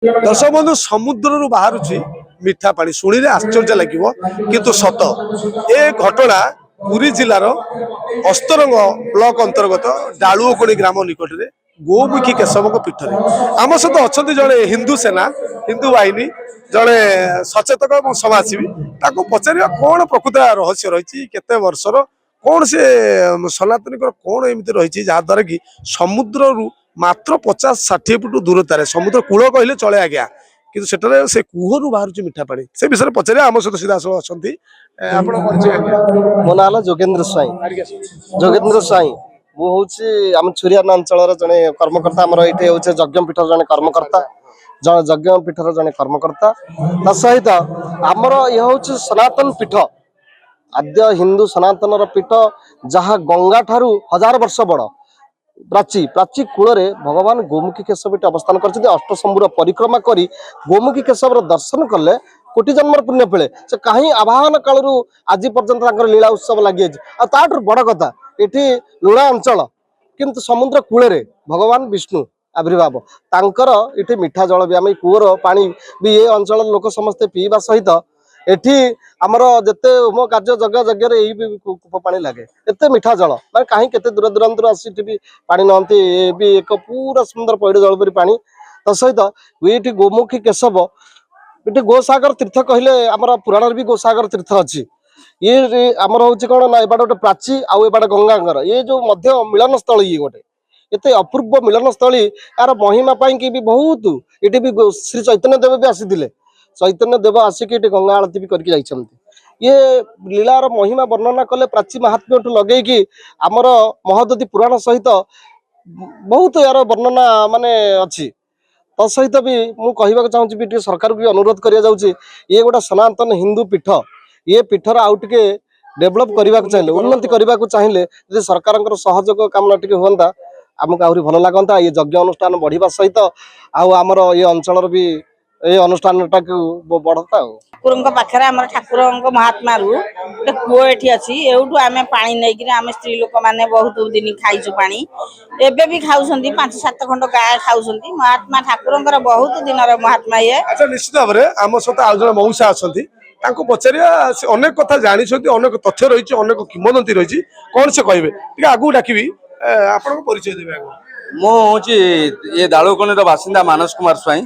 दर्शक बंधु समुद्र बाहर मीठा पानी शुणी आश्चर्य लगे किंतु सत ए घटना पुरी जिलार अस्तरंग ब्लॉक अंतर्गत डालुओकोणी ग्राम निकट में गोमुखी केशव पीठ में आम सहित अच्छा जड़े हिंदू सेना हिंदू बाहिनी जड़े सचेतक और समाजसेवी पचार कौन प्रकृत रहस्य रही केते वर्षर कौन से सनातनी कौन एमती रही जहाद्वारा कि समुद्र मात्र 50-60 फुट दूरतार समुद्र कूल कहले चले आज्ञा कि से कुहर बाहर मीठा पानी से विषय पचारे आम सहित सीधा अच्छा मो ना जोगेन्द्र स्वाई जोगेन्द्र स्वाई मु छुरियाना अंचल जड़े कर्मकर्ता आमर ये यज्ञ पीठर जड़े कर्मकर्ता यज्ञ पीठर जड़े कर्मकर्ता सहित आमर ये हूँ सनातन पीठ आद्य हिंदू सनातन पीठ जहाँ गंगा ठारू 1000 वर्ष बड़ प्राची प्राची कूल भगवान गोमुखी केशव अवस्थान कर अष्टशंभुर परिक्रमा कर गोमुखी केशव दर्शन कले कोटि जन्मर पुण्य मिले से कहीं आवाहन काल आज पर्यंत लीला उत्सव लगी ताठू बड़ कथा ये लुणा अंचल किंतु समुद्र कूल भगवान विष्णु आविर्भाव तांकर ये मीठा जल भी आम कूर पानी भी ये अंचल लोक समस्ते पीवा सहित एठी आमर जिते होम कार्य यज्ञ यही कूप पानी लगे एत मीठा जल मैं कहीं केते दूर दूरांतर आसी पानी नहती भी एक पूरा सुंदर पैड़ जल परी पानी सहित ये गोमुखी केशव ये गोसागर तीर्थ कहले आमर पुराण भी गोसागर तीर्थ अच्छी ये आमर हूँ कौन ना एबाट गोटे प्राची आउ एबाट गंगांगर ये जो मध्य मिलन स्थल ये गोटे एते अपूर्व मिलन स्थली यार महिमा की भी बहुत ये भी श्री चैतन्य देव भी आसी चैतन्य देव आसिक गंगा आरती भी करके ये लीलार महिमा वर्णना कले प्राची महात्म्य लगे कि आमर महदती पुराण सहित बहुत यार वर्णना माने अच्छी तसहित भी मुझे चाहूँगी सरकार भी अनुरोध करा ये गोटे सनातन हिंदू पीठ ये पीठर आउ टे डेभलप करने को चाहिए उन्नति करने को चाहिए जो सरकार सहयोग काम टे हुआ आमको आहरी भल लगता ये यज्ञ अनुष्ठान बढ़िया सहित आमर ये अंचल भी ये अनुष्ठान बढ़ता ठाकुर पाखे आम ठाकुर महात्मा गोटे कूह ये अच्छी एवं आम पा नहीं आम स्त्री लोक मैंने बहुत दिन खाइचु पा एवं भी खाऊँ 5-7 खंड गाय खाऊँ महात्मा ठाकुर बहुत दिन महात्मा ये अच्छा निश्चित भाव में आम सहित आज जन मऊसा अच्छा पचारिया अनेक कथा जानी अनेक तथ्य रही अनेक किंवदंती रही कौन से कहे आगू डाकि आपन परिचय देवे मुझे ये दालुकोणी बासिंदा मानस कुमार स्वाई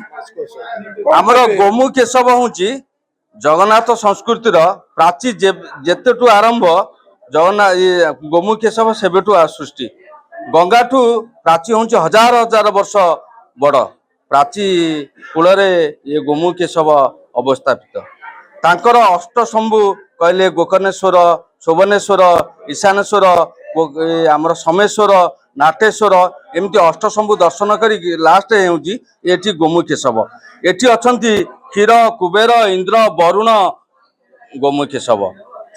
आमर गोमु केशव हूँ जगन्नाथ संस्कृतिर प्राची जेतेठू आरंभ जगन्नाथ ये गोमु केशव सेबेठू सृष्टि गंगाठू प्राची हूँ 1000 वर्ष बड़ प्राची कूल ये गोमु केशव अवस्थापित तांकर अष्टशंभु कहले गोकर्णेश्वर शोभनेश्वर ईशानेश्वर आमर समेश्वर नाटेश्वर एमती अष्टशंभु दर्शन कर लास्ट ये गोमु केशव एटी अच्छा क्षीर कुबेर इंद्र वरुण गोमु केशव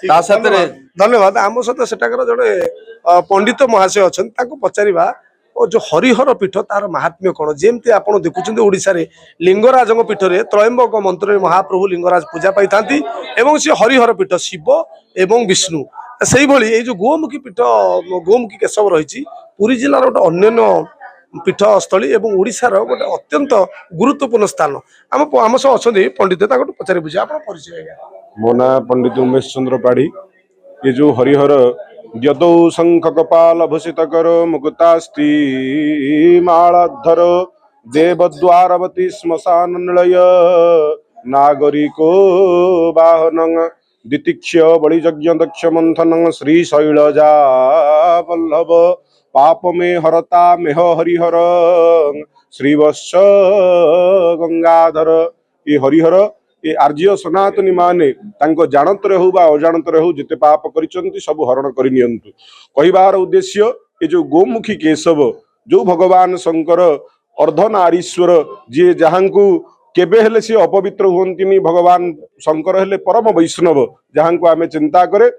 धन्यवाद आम सहित सेठाकर जड़े पंडित महाशय अच्छा पचारा जो हरिहर पीठ तार महात्म्य कौन जमती आप देखुं ओडिशा रे लिंगराज पीठ में त्रयंबक मंत्र महाप्रभु लिंगराज पूजा पाई था सी हरिहर पीठ शिव एवं विष्णु से भाई जो गोमुखी पीठ गोमुखी केशव रही पुरी जिलार गोटे अन्य पीठस्थली और ओडिशार गोटे अत्यंत गुरुत्वपूर्ण स्थान आम सब अच्छा पंडित पचारि बुझे आप परिचय मो ना पंडित उमेश चंद्र पाढ़ी ये जो हरिहर यदौ शंख कपाल भूषित करो मुकुतास्ति मालाधर देवद्वारवती श्मशान निलय नागरिको वाहन दितिक्ष बलि यज्ञ दक्ष मंथन श्री शैलजा वल्लभ पाप में हरता मेह हरिहर श्रीवत्स गंगाधर ये हरिहर ये आर्य सनातनी माने जानतर हो अजाणतर हो जिते पाप करिसंती सब हरण करनियंतु कहिबार उद्देश्य ये जो गोमुखी केशव जो भगवान शंकर अर्धनारीश्वर जी जहाँ को केबे हेले सी अपवित्र हुंतिनी भगवान शंकर हेले परम वैष्णव जहाँ को आम चिंता करे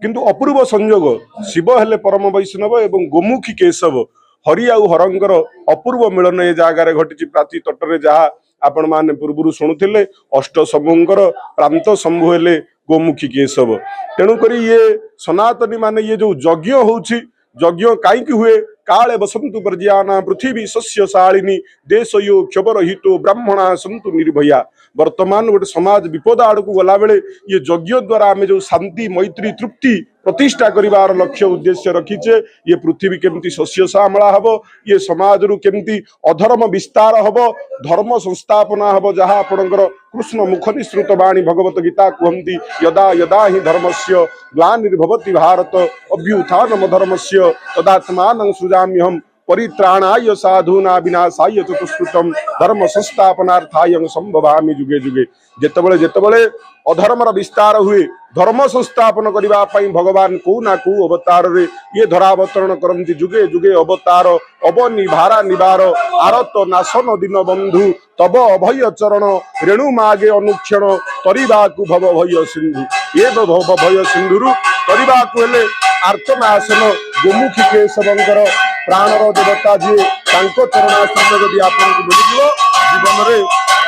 किंतु अपूर्व संयोग शिव हेले परम वैष्णव एवं गोमुखी केशव हरि आउ हरंकर अपूर्व मिलन ए जगार घटी प्राची तटरे जहाँ आपण माने पूर्व शुणुले अष्टशंभुंकर प्रांत शंभु हेले गोमुखी केशव तेणुक ये सनातनी माने ये जो यज्ञ होउछि यज्ञ कहीं हुए काले बसंतु पर्जयाना पृथ्वी शस्य शालिनी देशयो क्षोभरहितो ब्राह्मणा सन्तु निर्भया। वर्तमान गोटे समाज विपद आड़ को गला बेले ये यज्ञ द्वारा आम जो शांति मैत्री तृप्ति प्रतिष्ठा करिवार लक्ष्य उद्देश्य रखीचे ये पृथ्वी केमती शस्य श्यामला हब ये समाज रु केमती अधर्म विस्तार हब धर्म संस्थापना हब जहाँ आपणकर कृष्ण मुख निसृत वाणी भगवत गीता कहती यदा यदा हि धर्मस्य ग्लानिर्भवति भारत अभ्युत्थानम धर्मस्य तदात्मानं सृजाम्यहम् परित्राणाय साधूना विनाशाय चतुष्कृतम धर्म संस्थापनार्थाय संभवामि जुगे जुगे। जेतबळे जेतबळे अधर्मर विस्तार हुए धर्म संस्थापन करबा पई भगवान को ना को अवतार रे ये धरावतरण करंती जुगे जुगे अवतार अवनि भारा निवार आरत नाशन दिन बंधु तब अभय चरण रेणु मागे अनुक्षण तरिबा को भव भय सिंधु ये भव भय सिंधुरु तरिबा को हेले आर्तनाशन गोमुखी केशवंकर प्राणर देवता जी तांको चरणाश्रम यदि आपन को मिलियो जीवन रे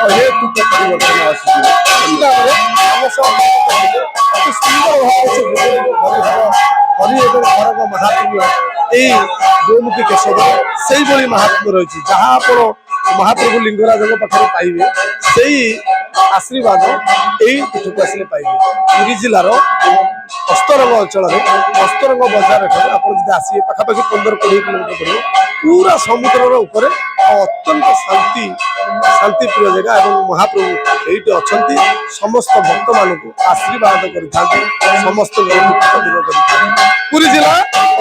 अहेतुक परिवर्तन आसी महात्म्य यही गोमुखी केशव से महात्म्य रही जहाँ आप महाप्रभु लिंगराज पाखे पाइबे से आशीर्वाद यही पीठ को आसिले पाइबे। पुरी जिलार अस्तरंग अंचल अस्तरंग बजार आप आसिए पाखापाखि 15-20 किलोमीटर पड़ो पूरा समुद्र ऊपर अत्यंत शांति प्रिय जगह और महाप्रभु ये अच्छा समस्त भक्त मान आशीर्वाद कर समस्त दूर कर पुरी जिला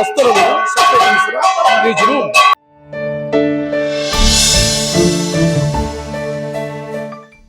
अस्तरंग सत्य